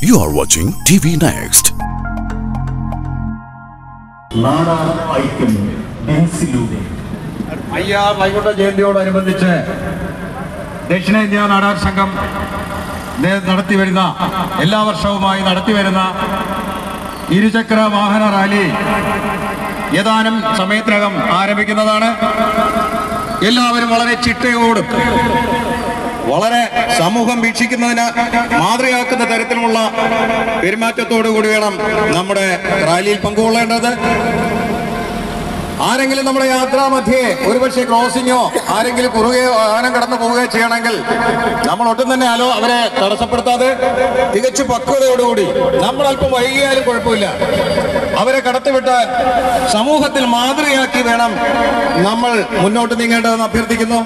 You are watching TV Next. അയ്യാർ വൈകുണ്ഠ ജയന്തിയോടനുബന്ധിച്ച് ദക്ഷിണേന്ത്യ നാടാർ സംഘം നടത്തിവരുന്ന എല്ലാ വർഷവുമായി നടത്തിവരുന്ന ഇരുചക്ര വാഹന റാലി ഏതാനും സമയത്തിനകം ആരംഭിക്കുന്നതാണ്. എല്ലാവരും വളരെ ചിട്ടയോടും വളരെ സമൂഹം വീക്ഷിക്കുന്നതിന് മാതൃകയാക്കുന്ന തരത്തിലുള്ള പെരുമാറ്റത്തോടു കൂടി വേണം നമ്മുടെ റാലിയിൽ പങ്കുകൊള്ളേണ്ടത്. ആരെങ്കിലും നമ്മുടെ യാത്രാമധ്യേ ഒരുപക്ഷെ ക്രോസിങ്ങോ ആരെങ്കിലും കുറുകയോ വാഹനം കടന്നു പോവുകയോ ചെയ്യണമെങ്കിൽ നമ്മൾ ഒട്ടും തന്നെ അവരെ തടസ്സപ്പെടുത്താതെ തികച്ചു പക്വതയോടുകൂടി നമ്മൾ അല്പം വൈകിയാലും കുഴപ്പമില്ല, അവരെ കടത്തിവിട്ട് സമൂഹത്തിൽ മാതൃകയാക്കി വേണം നമ്മൾ മുന്നോട്ട് നീങ്ങേണ്ടതെന്ന് അഭ്യർത്ഥിക്കുന്നു.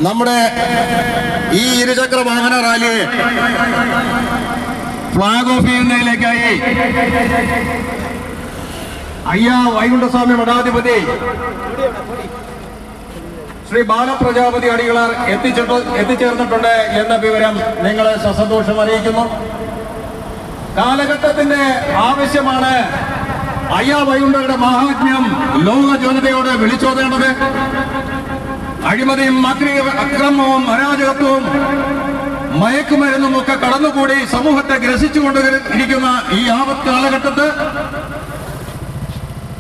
നമ്മുടെ ഈ ഇരുചക്ര വാഹന റാലിയെ ഫ്ലാഗ് ഓഫ് ചെയ്യുന്നതിലേക്കായി അയ്യാ വൈകുണ്ഠസ്വാമി മഠാധിപതി ശ്രീ ബാലപ്രജാപതി അടികളാർ എത്തിച്ചേർന്നിട്ടുണ്ട് എന്ന വിവരം നിങ്ങളെ സസന്തോഷം അറിയിക്കുന്നു. കാലഘട്ടത്തിന്റെ ആവശ്യമാണ് അയ്യാ വൈകുണ്ഠരുടെ മഹാത്മ്യം ലോക ജനതയോട് വിളിച്ചോതേണ്ടത്. അഴിമതിയും അക്രമവും അരാജകത്വവും മയക്കുമരുന്നും ഒക്കെ കടന്നുകൂടി സമൂഹത്തെ ഗ്രസിച്ചുകൊണ്ടിരിക്കുന്ന ഈ ആപത്ത് കാലഘട്ടത്ത്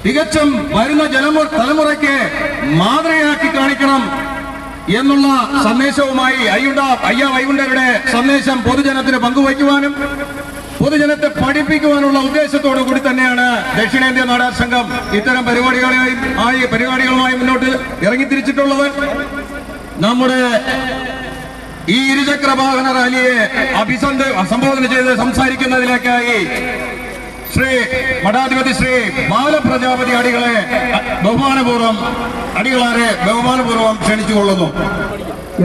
തികച്ചും വരുന്ന തലമുറയ്ക്ക് മാതൃകയാക്കി കാണിക്കണം എന്നുള്ള സന്ദേശവുമായി അയ്യാ വൈകുണ്ഠരുടെ സന്ദേശം പൊതുജനത്തിന് പങ്കുവയ്ക്കുവാനും പൊതുജനത്തെ പഠിപ്പിക്കുവാനുള്ള ഉദ്ദേശത്തോടു കൂടി തന്നെയാണ് ദക്ഷിണേന്ത്യ നാടാർ സംഘം ഇത്തരം പരിപാടികളുമായി മുന്നോട്ട് ഇറങ്ങിത്തിരിച്ചിട്ടുള്ളത്. നമ്മുടെ ഈ ഇരുചക്ര വാഹന റാലിയെ അഭിസംബോധന ചെയ്ത് സംസാരിക്കുന്നതിലേക്കായി ശ്രീ മഠാധിപതി ശ്രീ ബാലപ്രജാപതി അടികളാരെ ബഹുമാനപൂർവ്വം ക്ഷണിച്ചുകൊള്ളുന്നു.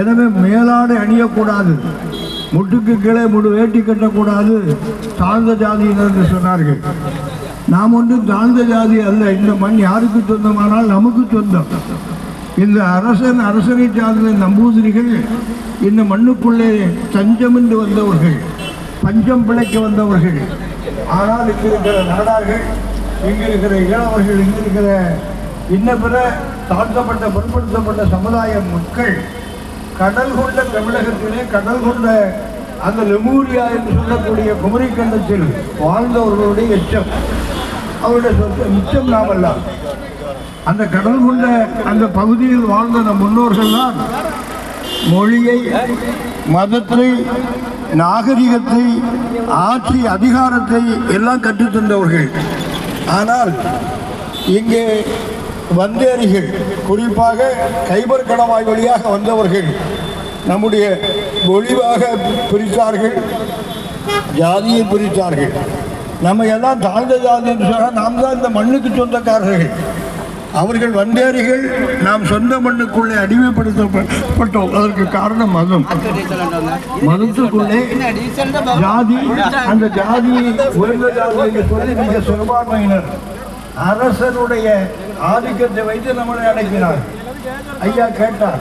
எனவே மேலாடை அணியக்கூடாது, முட்டுக்கு கீழே வேட்டி கட்டக்கூடாது, தாழ்ந்த ஜாதியினர் என்று சொன்னார்கள். நாம் ஒன்றும் தாழ்ந்த ஜாதி அல்ல. இந்த மண் யாருக்கு சொந்தமானால் நமக்கு சொந்தம். இந்த அரசனை சார்ந்த நம்பூதிரிகள் இந்த மண்ணுக்குள்ளே தஞ்சம் என்று வந்தவர்கள், பஞ்சம் பிழைக்க வந்தவர்கள். ஆனால் இங்கு இருக்கிற நாடார்கள், இங்கு இருக்கிற இளவர்கள், இங்கு இருக்கிற இன்ன பிற தாழ்த்தப்பட்ட பிற்படுத்தப்பட்ட சமுதாய மக்கள் கடல் கொண்ட தமிழகத்திலே கடல் கொண்ட அந்த லெமூரியா என்று சொல்லக்கூடிய குமரிக்கண்டத்தில் வாழ்ந்தவர்களுடைய எச்சம், அவருடைய மிச்சம் நாமெல்லாம். அந்த கடல் கொண்ட அந்த பகுதியில் வாழ்ந்த நம் முன்னோர்கள் தான் மொழியை, மதத்தை, நாகரிகத்தை, ஆட்சி அதிகாரத்தை எல்லாம் கற்றுத்தந்தவர்கள். ஆனால் இங்கே வந்தேரிகள், குறிப்பாக கைபர் கணவாய் வழியாக வந்தவர்கள் நம்முடைய ஒளிவாக பிரித்தார்கள், ஜாதியை பிரித்தார்கள். நம்ம எல்லாம் தாழ்ந்த ஜாதி என்று சொன்னால் நாம் தான் இந்த மண்ணுக்கு சொந்தக்காரர்கள். அவர்கள் வந்தேரிகள், நாம் சொந்த மண்ணுக்குள்ளே அடிமைப்படுத்தப்பட்டோம். அதற்கு காரணம் மதம். மதத்துக்குள்ளே ஜாதி, அந்த ஜாதி உயர்ந்த ஜாதி என்று சொல்லி மிக சிறுபான்மையினர் அரசனுடைய ஆதிக்கத்தை வைத்து நம்மளை அடக்கினார். ஐயா கேட்டார்,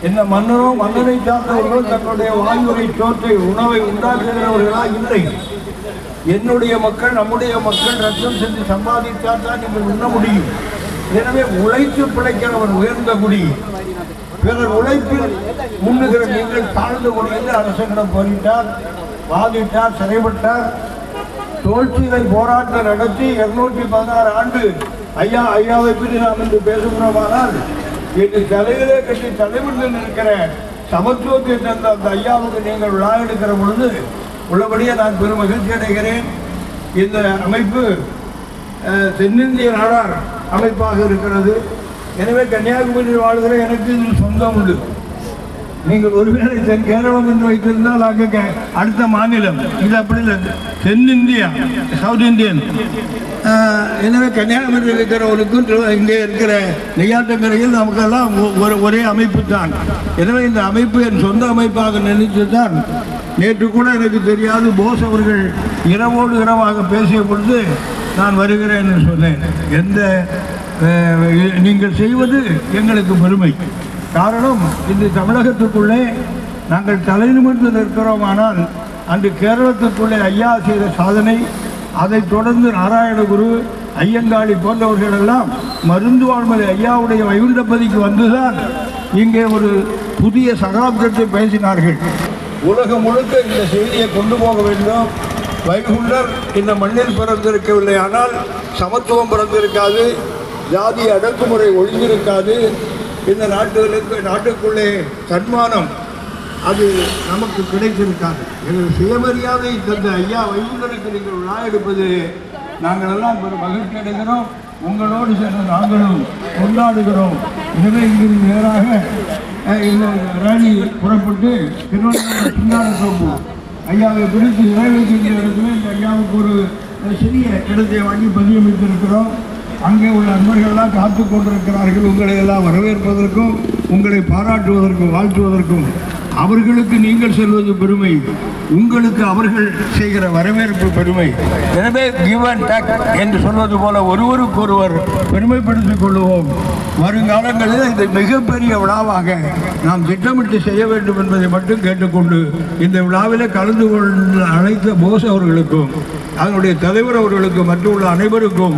என்ன மன்னனோ மன்னனை சார்ந்தவர்கள் தன்னுடைய வாயுவை, சோற்றை, உணவை உண்டாக்குகிறவர்களா? இல்லை. என்னுடைய மக்கள், நம்முடைய மக்கள் ரத்தம் சென்று சம்பாதித்தால் தான் நீங்கள் உண்ண முடியும். எனவே உழைத்து பிழைக்கிறவர் உயர்ந்த குடி, பிறர் உழைப்பில் முன்னுகிற நீங்கள் தாழ்ந்த குடி என்று அரசனிடம் போரிட்டார், வாதிட்டார், சிறைப்பட்டார். தோல்சிலை போராட்டம் நடத்தி 216 ஆண்டு ஐயாவை பற்றி நாம் இன்று பேசுகிறோமானால், இன்று தலையிலே கட்டி தலைவர்கள் இருக்கிற சமத்துவத்தை தந்த அந்த ஐயாவுக்கு நீங்கள் விழா எடுக்கிற பொழுது உள்ளபடியே நான் பெரும் மகிழ்ச்சி அடைகிறேன். இந்த அமைப்பு தென்னிந்திய நாடார் அமைப்பாக இருக்கிறது. எனவே கன்னியாகுமரியில் வாழ்கிற எனக்கு இதில் சொந்தம் உண்டு. நீங்கள் ஒருவேளை கேரளம் என்று வைத்திருந்தால் அங்கே அடுத்த மாநிலம். இது அப்படி இல்லை, தென்னிந்தியா, சவுத் இந்தியன். எனவே கன்னியாகுமரியில் இருக்கிறவர்களுக்கும் இங்கே இருக்கிற நெய்யாற்றங்கரையில் நமக்கெல்லாம் ஒரே அமைப்பு தான். எனவே இந்த அமைப்பு என் சொந்த அமைப்பாக நினைத்து தான் நேற்று கூட எனக்கு தெரியாது, போஸ் அவர்கள் இரவோடு இரவாக பேசிய பொழுது நான் வருகிறேன் என்று சொன்னேன். நீங்கள் செய்வது எங்களுக்கு பெருமை. காரணம், இந்த தமிழகத்துக்குள்ளே நாங்கள் தலை நிமிர்ந்து நிற்கிறோம். ஆனால் அன்று கேரளத்திற்குள்ளே ஐயா செய்த சாதனை, அதைத் தொடர்ந்து நாராயணகுரு, ஐயங்காளி போன்றவர்களெல்லாம் மருந்து வாழ்மலை ஐயாவுடைய வைகுண்டபதிக்கு வந்துதான் இங்கே ஒரு புதிய சகாப்தத்தை பேசினார்கள். உலகம் முழுக்க இந்த செய்தியை கொண்டு போக வேண்டும். வைகுண்டர் இந்த மண்ணில் பிறந்திருக்கவில்லை, ஆனால் சமத்துவம் பிறந்திருக்காது, ஜாதி அடக்குமுறை ஒழிந்திருக்காது, இந்த நாட்டுக்குள்ளே சன்மானம் அது நமக்கு கிடைத்திருக்காது. எனது சுயமரியாதை தந்த ஐயா வைகுண்டருக்கு நீங்கள் விழா எடுப்பது நாங்கள் எல்லாம் ஒரு மகிழ்ச்சி அடைகிறோம். உங்களோடு சேர்ந்து நாங்களும் கொண்டாடுகிறோம். எனவே இங்கிருந்து நேராக இந்த ரேலி புறப்பட்டு திருவண்ணாமலை சிங்காரத்தோப்பு ஐயாவை பிடித்து நிறைவேற்றுகிற இடத்துல இந்த ஐயாவுக்கு ஒரு சிறிய இடத்தை வாங்கி பதியமைத்திருக்கிறோம். அங்கே உள்ள நண்பர்கள்லாம் காத்து கொண்டிருக்கிறார்கள். உங்களை எல்லாம் வரவேற்பதற்கும், உங்களை பாராட்டுவதற்கும், வாழ்த்துவதற்கும். அவர்களுக்கு நீங்கள் செல்வது பெருமை, உங்களுக்கு அவர்கள் செய்கிற வரவேற்பு பெருமை. எனவே கிவ் அண்ட் டேக் என்று சொல்வது போல ஒருவருக்கொருவர் பெருமைப்படுத்திக் கொள்வோம். வருங்காலங்களில் இதை மிகப்பெரிய விழாவாக நாம் திட்டமிட்டு செய்ய வேண்டும் என்பதை மட்டும் கேட்டுக்கொண்டு, இந்த விழாவில் கலந்து கொண்ட அனைத்து போஸ் அவர்களுக்கும், அதனுடைய தலைவர் அவர்களுக்கும், மற்றுள்ள அனைவருக்கும்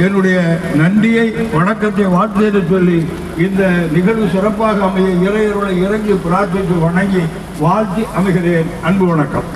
என்னுடைய நன்றியை, வணக்கத்தை, வாழ்த்து சொல்லி இந்த நிகழ்வு சிறப்பாக அமைய இறையருளை இறங்கி பிரார்த்தித்து வணங்கி வாழ்த்தி அமைகிறேன். அன்பு வணக்கம்.